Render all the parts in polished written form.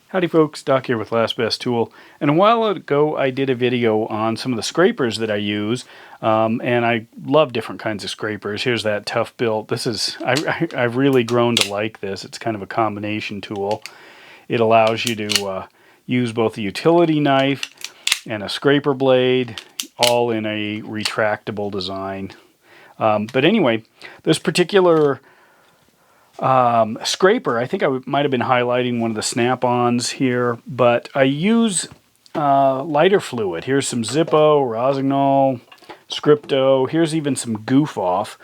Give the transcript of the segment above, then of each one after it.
Howdy folks, Doc here with Last Best Tool. And a while ago I did a video on some of the scrapers that I use, and I love different kinds of scrapers. Here's that Tough Built. This is, I've really grown to like this. It's kind of a combination tool. It allows you to use both a utility knife and a scraper blade, all in a retractable design. But anyway, this particular scraper, I think I might have been highlighting one of the snap-ons here, but I use lighter fluid. Here's some Zippo, Rossignol, Scripto. Here's even some Goof Off.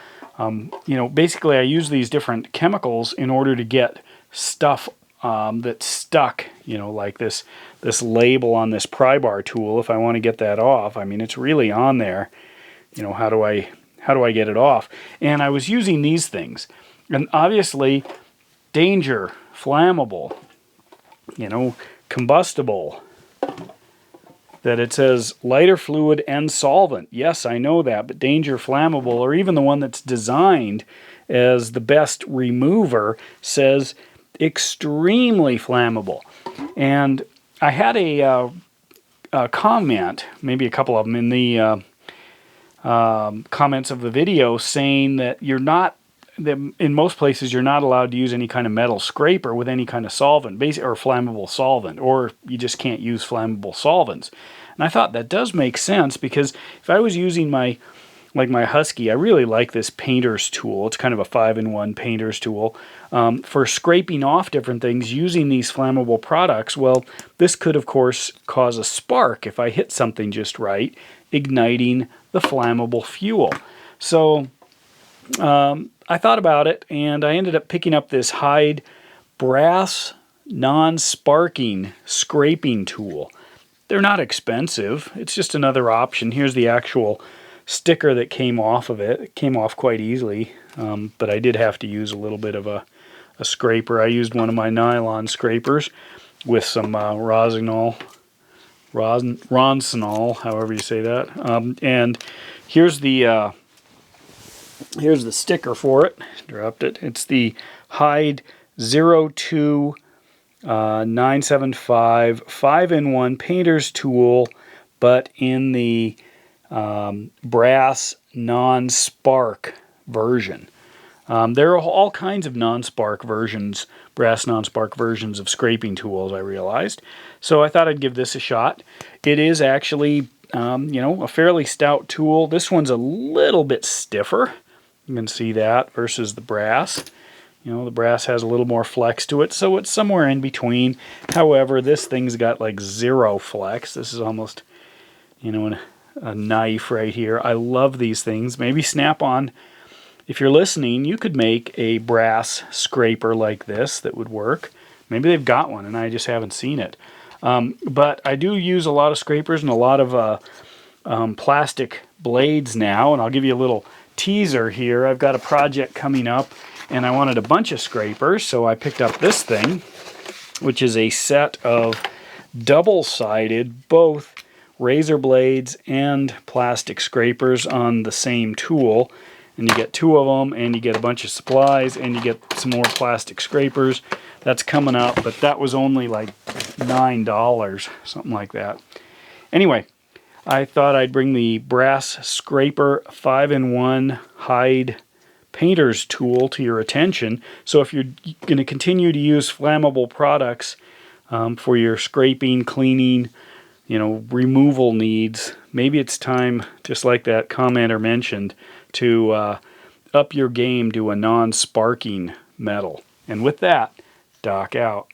Basically I use these different chemicals in order to get stuff that's stuck, like this label on this pry bar tool. If I want to get that off, I mean, it's really on there. How do I get it off? And I was using these things. And obviously, danger, flammable, combustible, that it says lighter fluid and solvent. Yes, I know that, but danger, flammable, or even the one that's designed as the best remover says extremely flammable. And I had a comment, maybe a couple of them, in the comments of the video saying that in most places you're not allowed to use any kind of metal scraper with any kind of solvent, or flammable solvent, or you just can't use flammable solvents. And I thought that does make sense, because if I was using my Husky, I really like this painter's tool. It's kind of a 5-in-1 painter's tool. For scraping off different things using these flammable products, well, this could of course cause a spark if I hit something just right, igniting the flammable fuel. So I thought about it, and I ended up picking up this Hyde Brass non-sparking scraping tool. They're not expensive. It's just another option. Here's the actual sticker that came off of it. It came off quite easily, but I did have to use a little bit of a scraper. I used one of my nylon scrapers with some Rossignol, however you say that. And here's the sticker for it. Dropped it. It's the Hyde 02975 5-in-1 painter's tool, but in the brass non-spark version. There are all kinds of non-spark versions, brass non-spark versions of scraping tools, I realized. So I thought I'd give this a shot. It is actually, a fairly stout tool. This one's a little bit stiffer. You can see that versus the brass. The brass has a little more flex to it, so it's somewhere in between. However, this thing's got like zero flex. This is almost, a knife right here. I love these things. Maybe Snap-on, if you're listening, you could make a brass scraper like this that would work. Maybe they've got one and I just haven't seen it. But I do use a lot of scrapers and a lot of plastic blades now, and I'll give you a little teaser here. I've got a project coming up and I wanted a bunch of scrapers, so I picked up this thing, which is a set of double-sided, both razor blades and plastic scrapers on the same tool. And you get two of them, and you get a bunch of supplies, and you get some more plastic scrapers. That's coming up, but that was only like $9, something like that. Anyway, I thought I'd bring the brass scraper 5-in-1 Hyde painter's tool to your attention. So if you're going to continue to use flammable products for your scraping, cleaning, removal needs, maybe it's time, just like that commenter mentioned, to up your game to a non-sparking metal. And with that, Doc out.